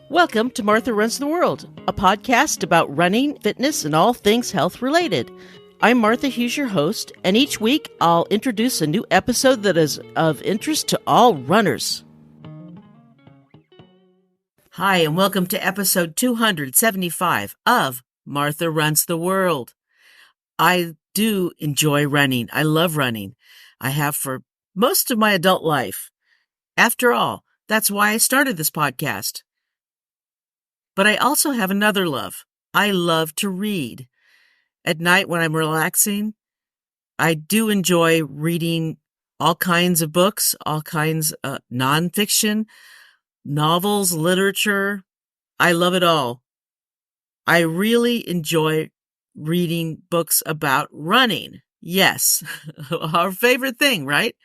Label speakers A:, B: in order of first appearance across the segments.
A: Welcome to Martha Runs the World, a podcast about running, fitness, and all things health related. I'm Martha Hughes, your host, and each week I'll introduce a new episode that is of interest to all runners. Hi, and welcome to episode 275 of Martha Runs the World. I do enjoy running. I love running. I have for most of my adult life. After all, that's why I started this podcast. But I also have another love. I love to read. At night when I'm relaxing, I do enjoy reading all kinds of books, all kinds of nonfiction, novels, literature. I love it all. I really enjoy reading books about running. Yes, our favorite thing, right?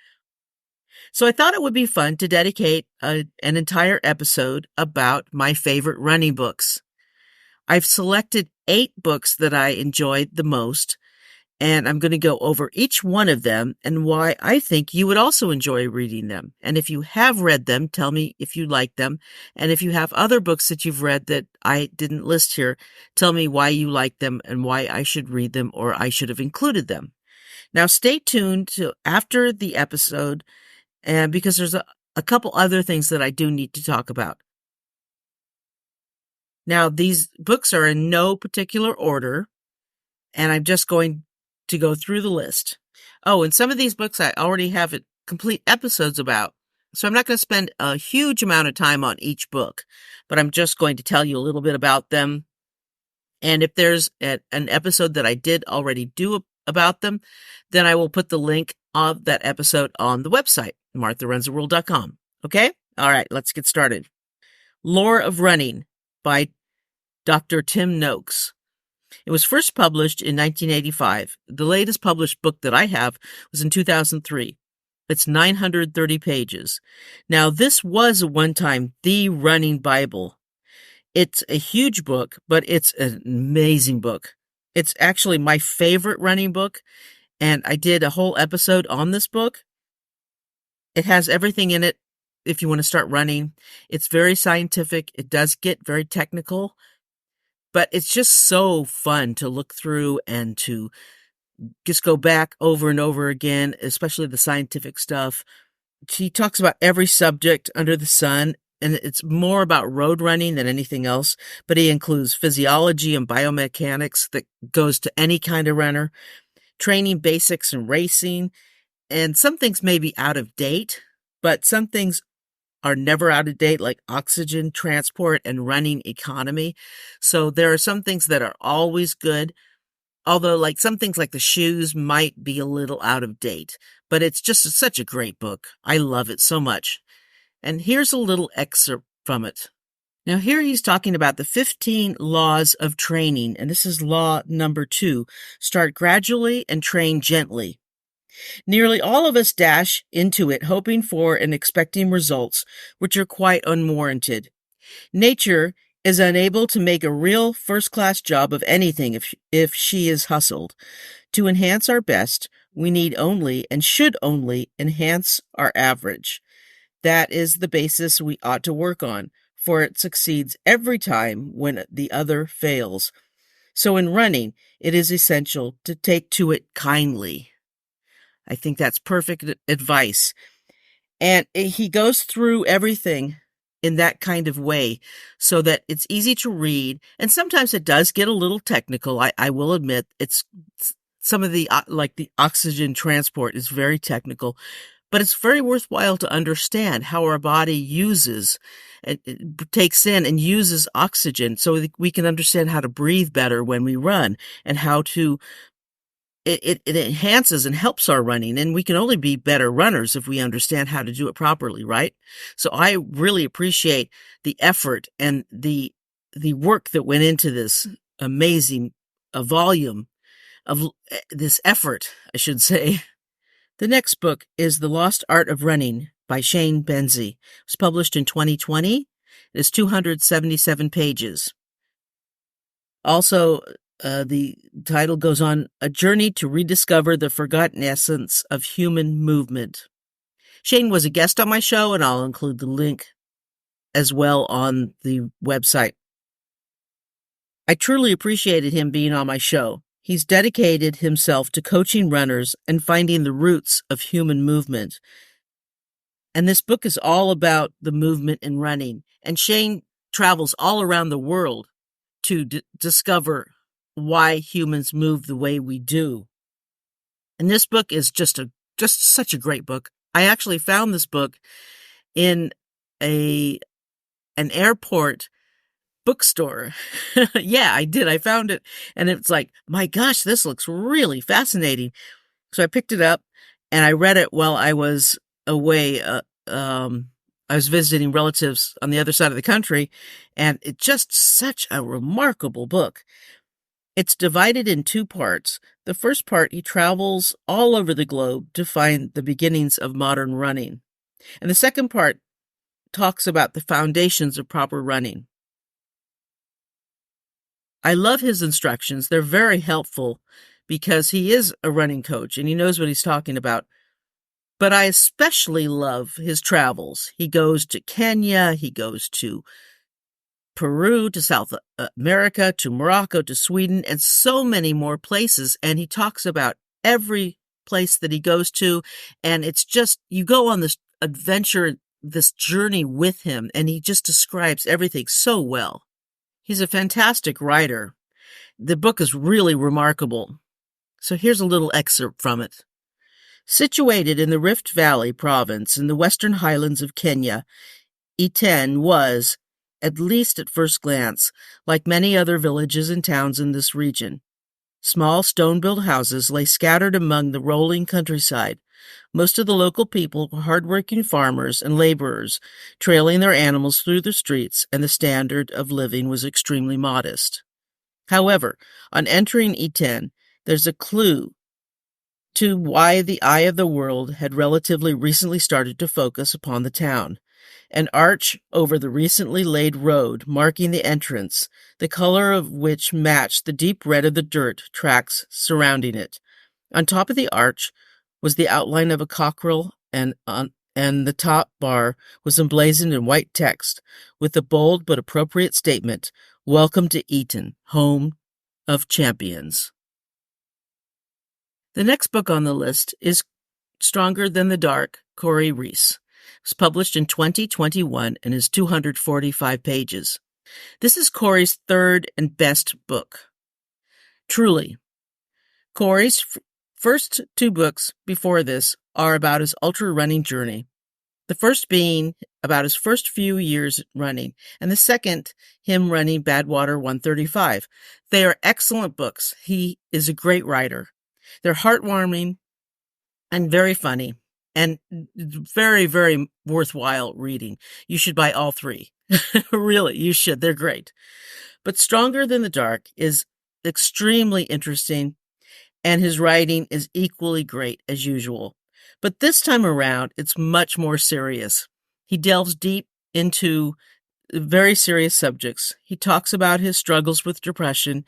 A: So I thought it would be fun to dedicate an entire episode about my favorite running books. I've selected 8 books that I enjoyed the most, and I'm going to go over each one of them and why I think you would also enjoy reading them. And if you have read them, tell me if you like them. And if you have other books that you've read that I didn't list here, tell me why you like them and why I should read them or I should have included them. Now stay tuned to after the episode, and because there's a couple other things that I do need to talk about. Now, these books are in no particular order, and I'm just going to go through the list. Oh, and some of these books I already have complete episodes about, so I'm not going to spend a huge amount of time on each book, but I'm just going to tell you a little bit about them. And if there's an episode that I did already do about them, then I will put the link of that episode on the website, martharunstheworld.com. Okay? All right, let's get started. Lore of Running by Dr. Tim Noakes. It was first published in 1985. The latest published book that I have was in 2003. It's 930 pages. Now, this was at one time the running Bible. It's a huge book, but it's an amazing book. It's actually my favorite running book, and I did a whole episode on this book. It has everything in it if you want to start running. It's very scientific. It does get very technical, but it's just so fun to look through and to just go back over and over again, especially the scientific stuff. He talks about every subject under the sun, and it's more about road running than anything else, but he includes physiology and biomechanics that goes to any kind of runner, training basics and racing, and some things may be out of date, but some things are never out of date, like oxygen transport and running economy. So there are some things that are always good, although like some things like the shoes might be a little out of date, but it's just such a great book. I love it so much. And here's a little excerpt from it. Now here he's talking about the 15 laws of training, and this is law number 2. Start gradually and train gently. Nearly all of us dash into it hoping for and expecting results, which are quite unwarranted. Nature is unable to make a real first-class job of anything if she is hustled. To enhance our best, we need only and should only enhance our average. That is the basis we ought to work on, for it succeeds every time when the other fails. So in running, it is essential to take to it kindly. I think that's perfect advice. And he goes through everything in that kind of way so that it's easy to read. And sometimes it does get a little technical. I will admit it's some of the, like the oxygen transport is very technical, but it's very worthwhile to understand how our body uses, it takes in and uses oxygen so we can understand how to breathe better when we run and how to it enhances and helps our running, and we can only be better runners if we understand how to do it properly, right? So I really appreciate the effort and the work that went into this amazing volume of this effort, I should say. The next book is The Lost Art of Running by Shane Benzie. It was published in 2020. It is 277 pages. Also, the title goes on, A Journey to Rediscover the Forgotten Essence of Human Movement. Shane was a guest on my show, and I'll include the link as well on the website. I truly appreciated him being on my show. He's dedicated himself to coaching runners and finding the roots of human movement. And this book is all about the movement in running. And Shane travels all around the world to discover why humans move the way we do. And this book is just such a great book. I actually found this book in an airport bookstore. Yeah, I did. I found it, and it's like, my gosh, this looks really fascinating. So I picked it up, and I read it while I was away. I was visiting relatives on the other side of the country, and it's just such a remarkable book. It's divided in two parts. The first part, he travels all over the globe to find the beginnings of modern running. And the second part talks about the foundations of proper running. I love his instructions. They're very helpful because he is a running coach and he knows what he's talking about. But I especially love his travels. He goes to Kenya, he goes to Peru, to South America, to Morocco, to Sweden, and so many more places. And he talks about every place that he goes to. And it's just, you go on this adventure, this journey with him, and he just describes everything so well. He's a fantastic writer. The book is really remarkable. So here's a little excerpt from it. Situated in the Rift Valley province in the western highlands of Kenya, Iten was, at least at first glance, like many other villages and towns in this region. Small stone-built houses lay scattered among the rolling countryside. Most of the local people were hard-working farmers and laborers, trailing their animals through the streets, and the standard of living was extremely modest. However, on entering Iten, there's a clue to why the eye of the world had relatively recently started to focus upon the town. An arch over the recently laid road marking the entrance, the color of which matched the deep red of the dirt tracks surrounding it. On top of the arch was the outline of a cockerel, and the top bar was emblazoned in white text with the bold but appropriate statement, "Welcome to Iten, home of champions." The next book on the list is Stronger Than the Dark, Cory Reese. It was published in 2021 and is 245 pages. This is Cory's third and best book. Truly. Cory's first two books before this are about his ultra-running journey. The first being about his first few years running, and the second, him running Badwater 135. They are excellent books. He is a great writer. They're heartwarming and very funny and very, very worthwhile reading. You should buy all three. Really, you should. They're great. But Stronger Than the Dark is extremely interesting, and his writing is equally great as usual. But this time around, it's much more serious. He delves deep into very serious subjects. He talks about his struggles with depression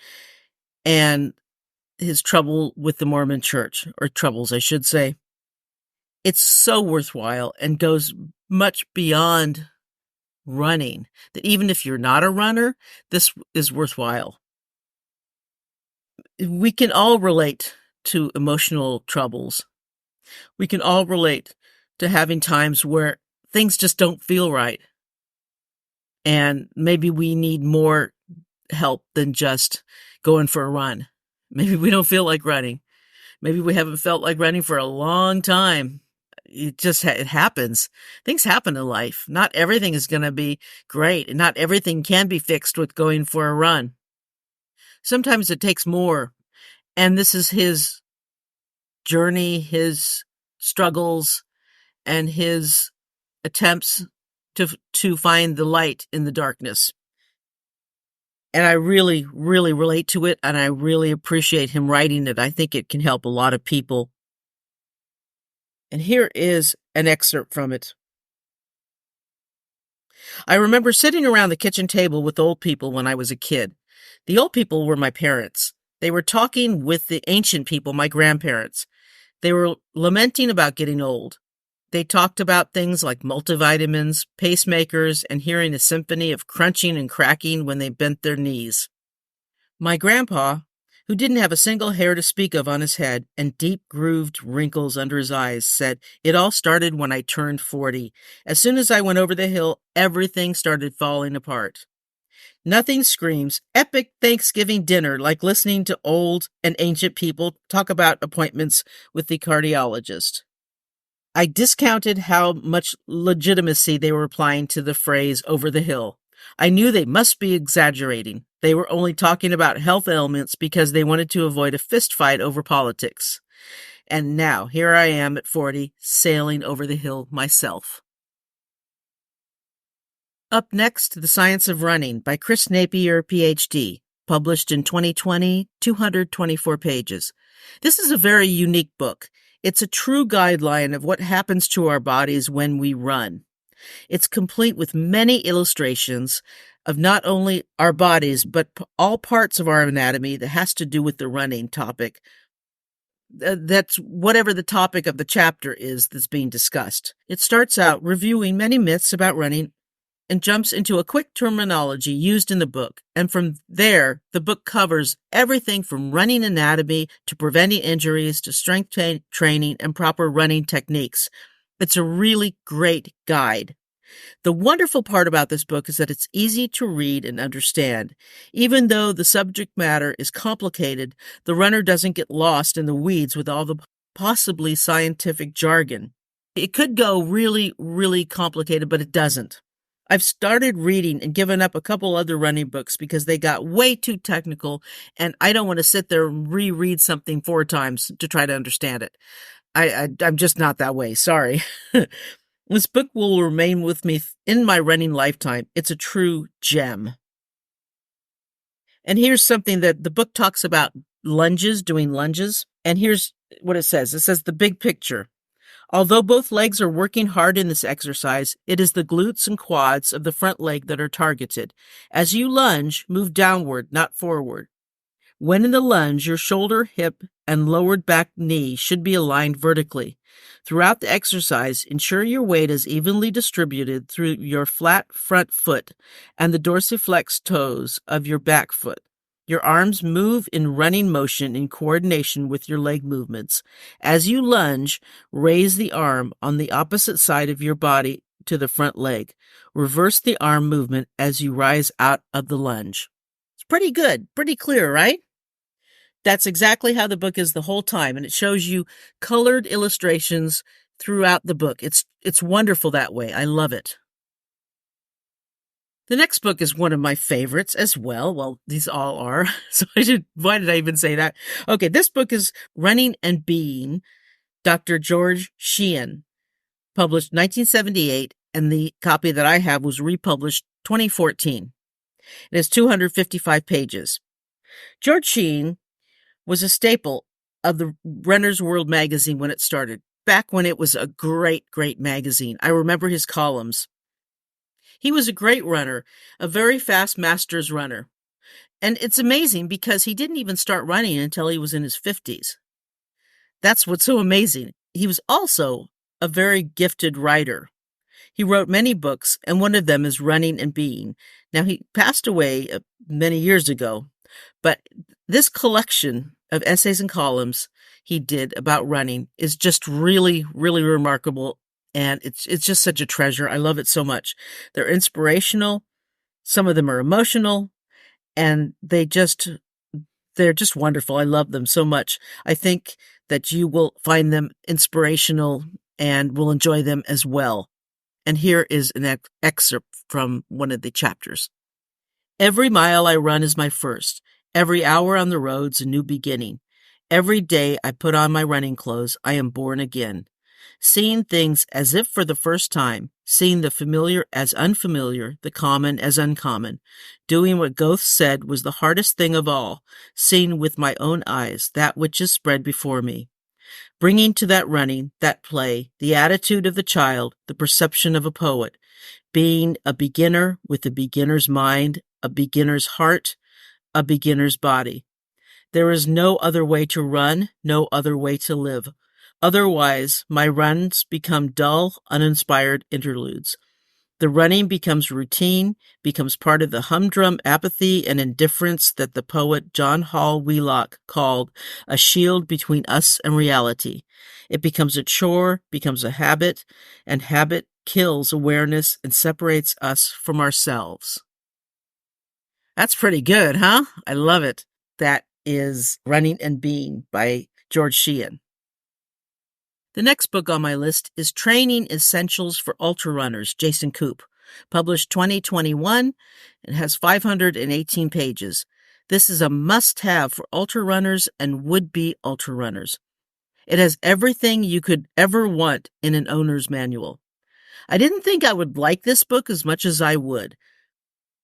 A: and his trouble with the Mormon Church, or troubles, I should say. It's so worthwhile and goes much beyond running, that even if you're not a runner, this is worthwhile. We can all relate to emotional troubles. We can all relate to having times where things just don't feel right. And maybe we need more help than just going for a run. Maybe we don't feel like running. Maybe we haven't felt like running for a long time. It happens. Things happen in life. Not everything is going to be great, and not everything can be fixed with going for a run. Sometimes it takes more. And this is his journey, his struggles, and his attempts to find the light in the darkness. And I really, really relate to it, and I really appreciate him writing it. I think it can help a lot of people. And here is an excerpt from it. I remember sitting around the kitchen table with old people when I was a kid. The old people were my parents. They were talking with the ancient people, my grandparents. They were lamenting about getting old. They talked about things like multivitamins, pacemakers, and hearing a symphony of crunching and cracking when they bent their knees. My grandpa, who didn't have a single hair to speak of on his head and deep grooved wrinkles under his eyes, said, "It all started when I turned 40. As soon as I went over the hill, everything started falling apart." Nothing screams epic Thanksgiving dinner like listening to old and ancient people talk about appointments with the cardiologist. I discounted how much legitimacy they were applying to the phrase over the hill. I knew they must be exaggerating. They were only talking about health ailments because they wanted to avoid a fist fight over politics. And now, here I am at 40, sailing over the hill myself. Up next, The Science of Running by Chris Napier, PhD, published in 2020, 224 pages. This is a very unique book. It's a true guideline of what happens to our bodies when we run. It's complete with many illustrations of not only our bodies, but all parts of our anatomy that has to do with the running topic. That's whatever the topic of the chapter is that's being discussed. It starts out reviewing many myths about running and jumps into a quick terminology used in the book. And from there, the book covers everything from running anatomy to preventing injuries to strength training and proper running techniques. It's a really great guide. The wonderful part about this book is that it's easy to read and understand. Even though the subject matter is complicated, the runner doesn't get lost in the weeds with all the possibly scientific jargon. It could go really, really complicated, but it doesn't. I've started reading and given up a couple other running books because they got way too technical, and I don't want to sit there and reread something 4 times to try to understand it. I'm just not that way. Sorry. This book will remain with me in my running lifetime. It's a true gem. And here's something that the book talks about: lunges, doing lunges. And here's what it says. It says the big picture. Although both legs are working hard in this exercise, it is the glutes and quads of the front leg that are targeted. As you lunge, move downward, not forward. When in the lunge, your shoulder, hip, and lowered back knee should be aligned vertically. Throughout the exercise, ensure your weight is evenly distributed through your flat front foot and the dorsiflex toes of your back foot. Your arms move in running motion in coordination with your leg movements. As you lunge, raise the arm on the opposite side of your body to the front leg. Reverse the arm movement as you rise out of the lunge. It's pretty good, pretty clear, right? That's exactly how the book is the whole time, and it shows you colored illustrations throughout the book. It's wonderful that way. I love it. The next book is one of my favorites as well. Well, these all are. So why did I even say that? Okay, this book is Running and Being, Dr. George Sheehan, published 1978, and the copy that I have was republished 2014. It has 255 pages. George Sheehan was a staple of the Runner's World magazine when it started, back when it was a great, great magazine. I remember his columns. He was a great runner, a very fast master's runner. And it's amazing because he didn't even start running until he was in his 50s. That's what's so amazing. He was also a very gifted writer. He wrote many books, and one of them is Running and Being. Now, he passed away many years ago, but this collection of essays and columns he did about running is just really, really remarkable. And it's just such a treasure. I love it so much. They're inspirational. Some of them are emotional, and they're just wonderful. I love them so much. I think that you will find them inspirational and will enjoy them as well. And here is an excerpt from one of the chapters. Every mile I run is my first. Every hour on the road's a new beginning. Every day I put on my running clothes, I am born again. Seeing things as if for the first time, seeing the familiar as unfamiliar, the common as uncommon, doing what Goethe said was the hardest thing of all, seeing with my own eyes that which is spread before me. Bringing to that running, that play, the attitude of the child, the perception of a poet, being a beginner with a beginner's mind, a beginner's heart, a beginner's body. There is no other way to run, no other way to live. Otherwise, my runs become dull, uninspired interludes. The running becomes routine, becomes part of the humdrum apathy and indifference that the poet John Hall Wheelock called a shield between us and reality. It becomes a chore, becomes a habit, and habit kills awareness and separates us from ourselves. That's pretty good, huh? I love it. That is Running and Being by George Sheehan. The next book on my list is Training Essentials for Ultra Runners, Jason Koop, published 2021. It has 518 pages. This is a must-have for ultra runners and would-be ultra runners. It has everything you could ever want in an owner's manual. I didn't think I would like this book as much as I would.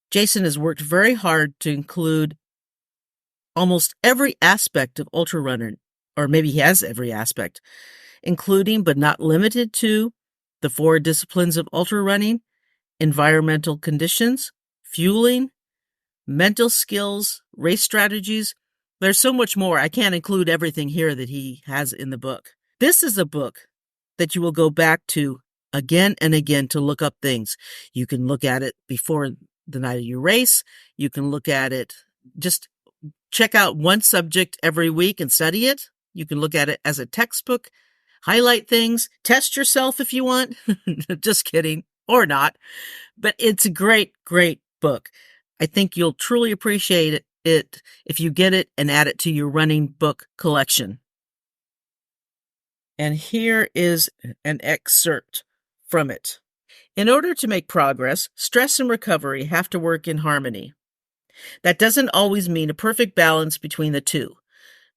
A: Jason has worked very hard to include almost every aspect of ultra running, or maybe he has every aspect, including but not limited to the 4 disciplines of ultra running, environmental conditions, fueling, mental skills, race strategies. There's so much more. I can't include everything here that he has in the book. This is a book that you will go back to again and again to look up things. You can look at it before the night of your race. You can look at it, just check out one subject every week and study it. You can look at it as a textbook, highlight things, test yourself if you want. Just kidding, or not. But it's a great, great book. I think you'll truly appreciate it if you get it and add it to your running book collection. And here is an excerpt from it. In order to make progress, stress and recovery have to work in harmony. That doesn't always mean a perfect balance between the two.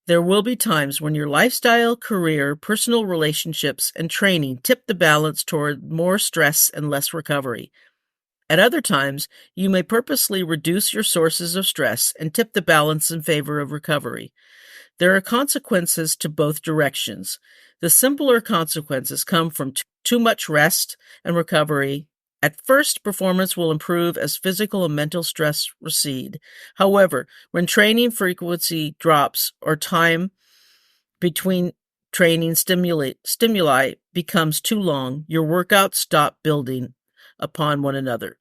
A: There will be times when your lifestyle, career, personal relationships, and training tip the balance toward more stress and less recovery. At other times, you may purposely reduce your sources of stress and tip the balance in favor of recovery. There are consequences to both directions. The simpler consequences come from too much rest and recovery. At first, performance will improve as physical and mental stress recede. However, when training frequency drops or time between training stimuli becomes too long, your workouts stop building upon one another.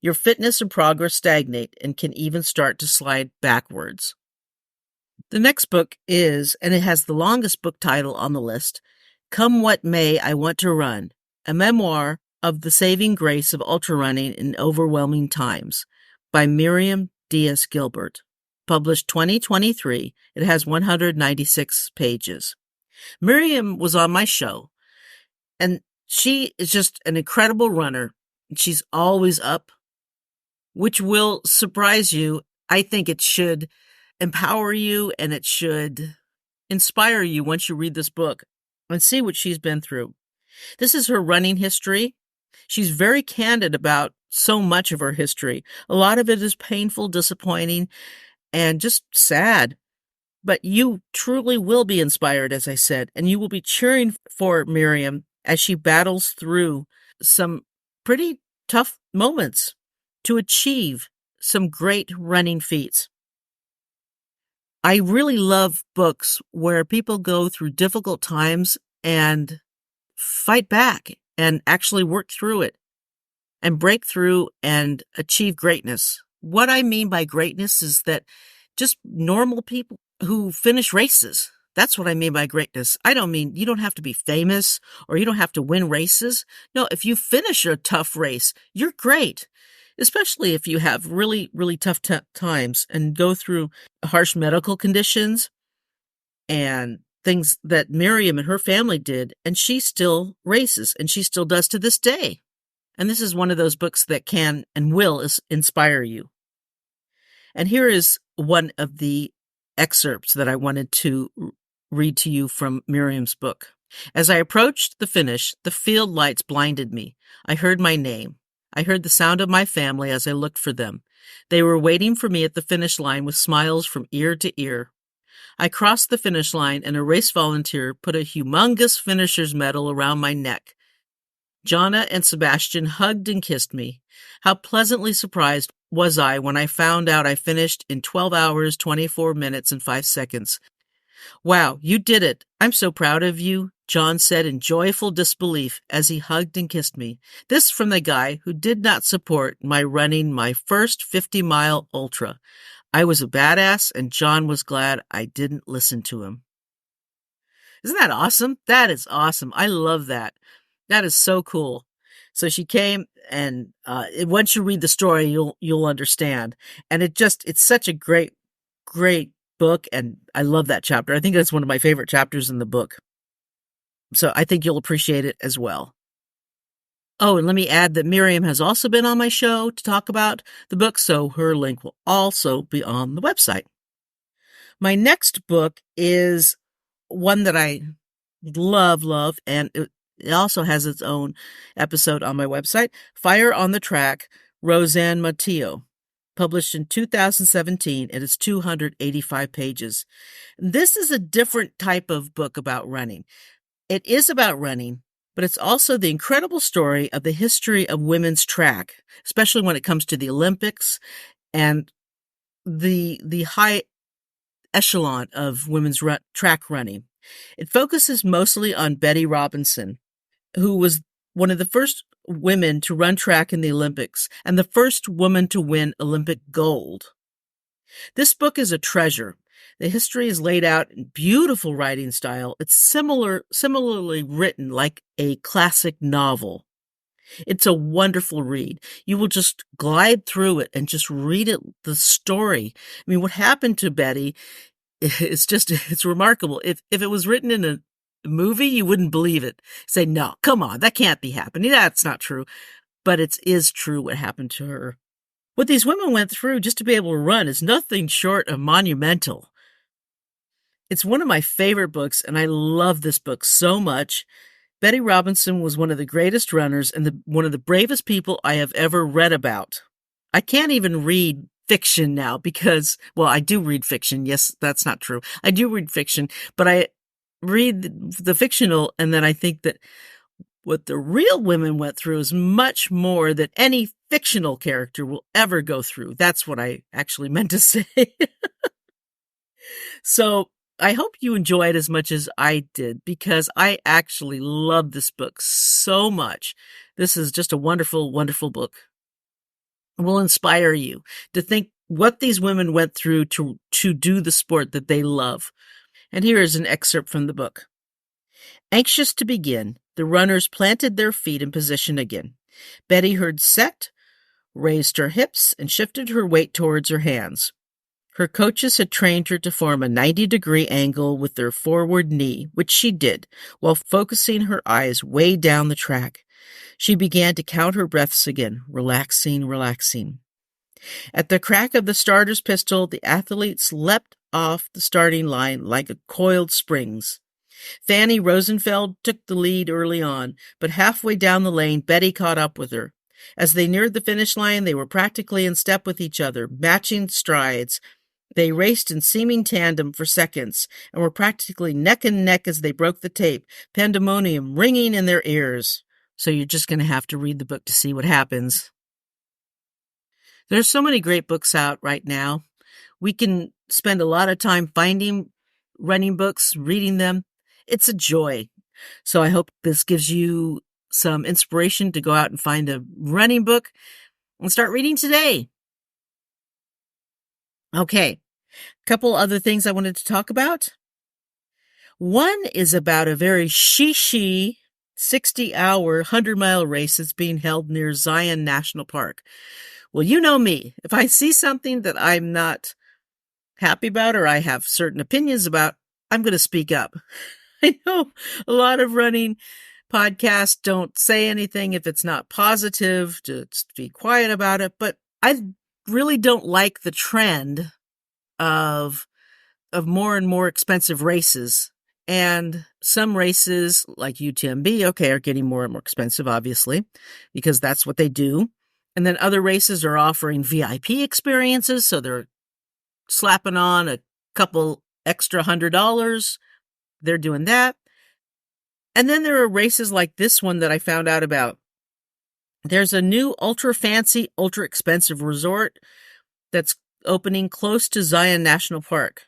A: Your fitness and progress stagnate and can even start to slide backwards. The next book is, and it has the longest book title on the list, Come What May, I Want to Run, a memoir of the saving grace of ultra running in overwhelming times, by Miriam Diaz-Gilbert, published 2023. It has 196 pages. Miriam was on my show, and she is just an incredible runner. She's always up, which will surprise you. I think it should empower you and it should inspire you once you read this book and see what she's been through. This is her running history. She's very candid about so much of her history. A lot of it is painful, disappointing, and just sad. But you truly will be inspired, as I said, and you will be cheering for Miriam as she battles through some pretty tough moments to achieve some great running feats. I really love books where people go through difficult times and fight back and actually work through it and break through and achieve greatness. What I mean by greatness is that just normal people who finish races. That's what I mean by greatness. I don't mean you don't have to be famous or you don't have to win races. No, if you finish a tough race, you're great, especially if you have really, really tough times and go through harsh medical conditions and things that Miriam and her family did, and she still races, and she still does to this day. And this is one of those books that can and will inspire you. And here is one of the excerpts that I wanted to read to you from Miriam's book. As I approached the finish, the field lights blinded me. I heard my name. I heard the sound of my family as I looked for them. They were waiting for me at the finish line with smiles from ear to ear. I crossed the finish line and a race volunteer put a humongous finisher's medal around my neck. Jonna and Sebastian hugged and kissed me. How pleasantly surprised was I when I found out I finished in 12 hours, 24 minutes, and 5 seconds. Wow, you did it. I'm so proud of you. John said in joyful disbelief as he hugged and kissed me. This from the guy who did not support my running my first 50-mile ultra. I was a badass, and John was glad I didn't listen to him. Isn't that awesome? That is awesome. I love that. That is so cool. So she came, and once you read the story, you'll understand. And it's such a great book, and I love that chapter. I think that's one of my favorite chapters in the book. So I think you'll appreciate it as well. Oh, and let me add that Miriam has also been on my show to talk about the book, so her link will also be on the website. My next book is one that I love, and it also has its own episode on my website, Fire on the Track, Roseanne Mateo, published in 2017, and it's 285 pages. This is a different type of book about running. It is about running, but it's also the incredible story of the history of women's track, especially when it comes to the Olympics and the high echelon of women's track running. It focuses mostly on Betty Robinson, who was one of the first women to run track in the Olympics and the first woman to win Olympic gold. This book is a treasure. The history is laid out in beautiful writing style. It's similarly written like a classic novel. It's a wonderful read. You will just glide through it and just read the story. I mean, what happened to Betty it's remarkable. If it was written in a movie, you wouldn't believe it. Say, no, come on, that can't be happening. That's not true. But it is true what happened to her. What these women went through just to be able to run is nothing short of monumental. It's one of my favorite books, and I love this book so much. Betty Robinson was one of the greatest runners and one of the bravest people I have ever read about. I can't even read fiction now because, well, I do read fiction. Yes, that's not true. I do read fiction, but I read the fictional, and then I think that what the real women went through is much more than any fictional character will ever go through. That's what I actually meant to say. So I hope you enjoy it as much as I did, because I actually love this book so much. This is just a wonderful, wonderful book. It will inspire you to think what these women went through to do the sport that they love. And here is an excerpt from the book. Anxious to begin, the runners planted their feet in position again. Betty heard set, raised her hips, and shifted her weight towards her hands. Her coaches had trained her to form a 90-degree angle with their forward knee, which she did, while focusing her eyes way down the track. She began to count her breaths again, relaxing. At the crack of the starter's pistol, the athletes leapt off the starting line like coiled springs. Fanny Rosenfeld took the lead early on, but halfway down the lane, Betty caught up with her. As they neared the finish line, they were practically in step with each other, matching strides. They raced in seeming tandem for seconds and were practically neck and neck as they broke the tape, pandemonium ringing in their ears. So you're just going to have to read the book to see what happens. There's so many great books out right now. We can spend a lot of time finding running books, reading them. It's a joy. So I hope this gives you some inspiration to go out and find a running book and start reading today. Okay, a couple other things I wanted to talk about. One is about a very she 60-hour, 100-mile race that's being held near Zion National Park. Well, you know me. If I see something that I'm not happy about or I have certain opinions about, I'm going to speak up. I know a lot of running podcasts don't say anything if it's not positive, to be quiet about it, but I really don't like the trend of more and more expensive races. And some races like UTMB, are getting more and more expensive, obviously, because that's what they do. And then other races are offering VIP experiences, so they're slapping on a couple extra $100. They're doing that. And then there are races like this one that I found out about. There's a new ultra fancy, ultra expensive resort that's opening close to Zion National Park.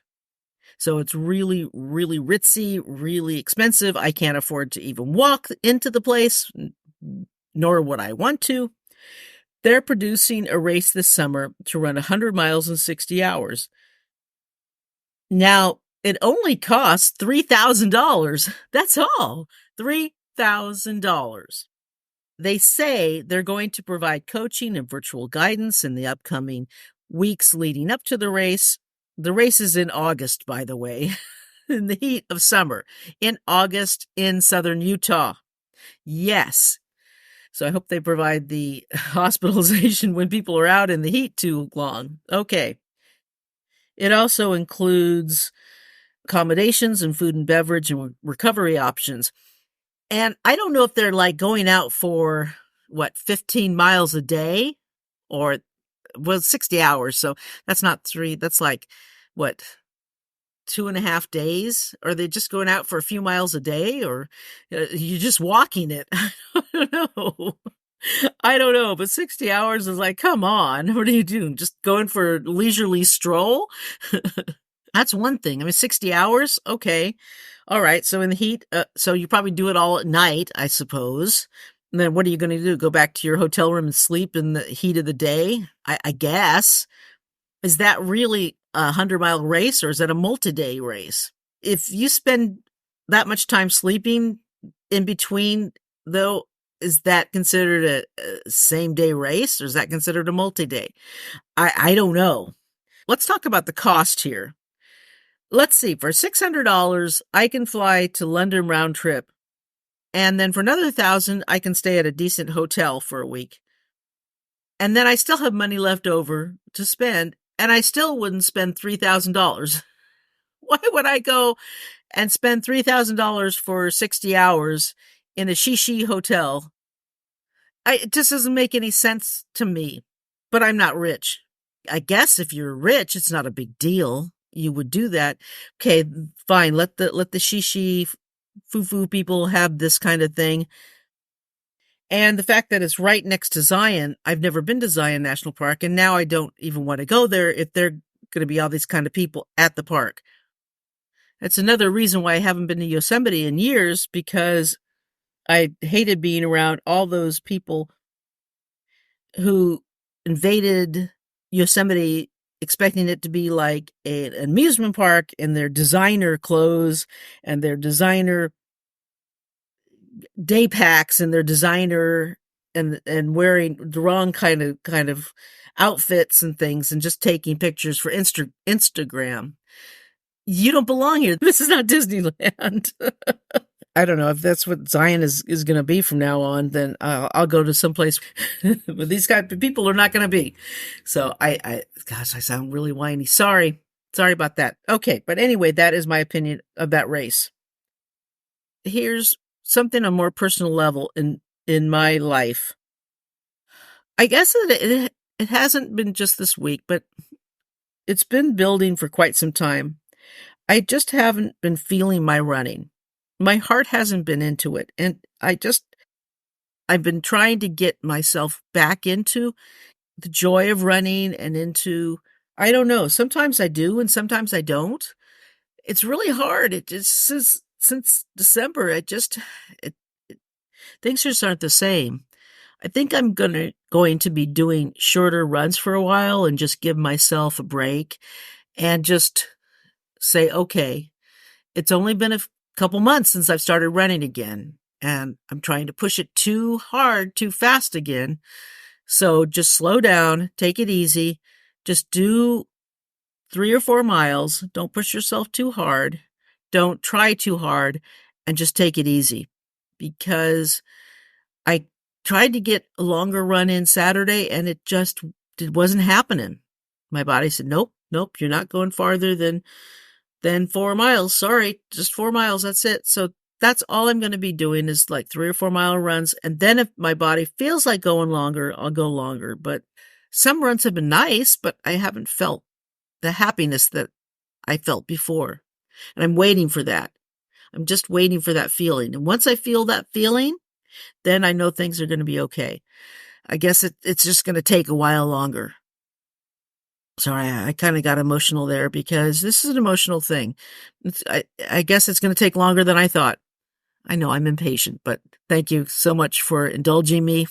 A: So it's really, really ritzy, really expensive. I can't afford to even walk into the place, nor would I want to. They're producing a race this summer to run 100 miles in 60 hours. Now, it only costs $3,000. That's all. $3,000. They say they're going to provide coaching and virtual guidance in the upcoming weeks leading up to the race. The race is in August, by the way, in the heat of summer, in August in southern Utah. Yes. So I hope they provide the hospitalization when people are out in the heat too long. Okay. It also includes accommodations and food and beverage and recovery options. And I don't know if they're like going out for 15 miles a day or 60 hours. So that's not 3. That's like 2.5 days? Are they just going out for a few miles a day, or you're just walking it? I don't know. I don't know, but 60 hours is like, come on, what are you doing? Just going for a leisurely stroll? That's one thing. I mean, 60 hours? Okay. All right. So in the heat, so you probably do it all at night, I suppose. And then what are you going to do? Go back to your hotel room and sleep in the heat of the day? I guess. Is that really a 100-mile race, or is that a multi-day race? If you spend that much time sleeping in between, though, is that considered a same-day race, or is that considered a multi-day? I don't know. Let's talk about the cost here. Let's see. For $600, I can fly to London round trip. And then for another $1,000, I can stay at a decent hotel for a week. And then I still have money left over to spend, and I still wouldn't spend $3,000. Why would I go and spend $3,000 for 60 hours in a shishi hotel? It just doesn't make any sense to me, but I'm not rich. I guess if you're rich, it's not a big deal. You would do that. Okay, fine. Let the shishi foo-foo people have this kind of thing. And the fact that it's right next to Zion, I've never been to Zion National Park, and now I don't even want to go there if they're going to be all these kind of people at the park. That's another reason why I haven't been to Yosemite in years, because I hated being around all those people who invaded Yosemite expecting it to be like an amusement park, and their designer clothes and their designer day packs and their designer and wearing the wrong kind of outfits and things, and just taking pictures for Instagram. You don't belong here. This is not Disneyland. I don't know if that's what Zion is going to be from now on. Then I'll go to someplace where these kind of people are not going to be. So gosh, I sound really whiny. Sorry about that. Okay, but anyway, that is my opinion of that race. Here's something on a more personal level in my life. I guess it hasn't been just this week, but it's been building for quite some time. I just haven't been feeling my running. My heart hasn't been into it. And I've been trying to get myself back into the joy of running and into, I don't know, sometimes I do and sometimes I don't. It's really hard. It just is, since December, things just aren't the same. I think I'm going to be doing shorter runs for a while and just give myself a break and just say, okay, it's only been a couple months since I've started running again, and I'm trying to push it too hard, too fast again. So just slow down, take it easy, just do 3 or 4 miles. Don't push yourself too hard. Don't try too hard, and just take it easy. Because I tried to get a longer run in Saturday, and it wasn't happening. My body said, nope, you're not going farther than 4 miles. Sorry, just 4 miles. That's it. So that's all I'm going to be doing is like 3 or 4 mile runs. And then if my body feels like going longer, I'll go longer. But some runs have been nice, but I haven't felt the happiness that I felt before. And I'm waiting for that. I'm just waiting for that feeling. And once I feel that feeling, then I know things are going to be okay. I guess it's just going to take a while longer. Sorry, I kind of got emotional there because this is an emotional thing. I guess it's going to take longer than I thought. I know I'm impatient, but thank you so much for indulging me.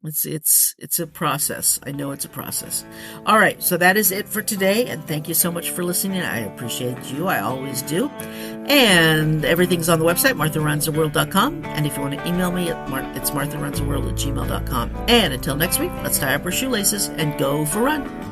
A: It's a process. I know it's a process. All right, so that is it for today, and thank you so much for listening. I appreciate you. I always do. And everything's on the website, MarthaRunsTheWorld.com. And if you want to email me, it's MarthaRunsTheWorld@gmail.com. And until next week, let's tie up our shoelaces and go for a run.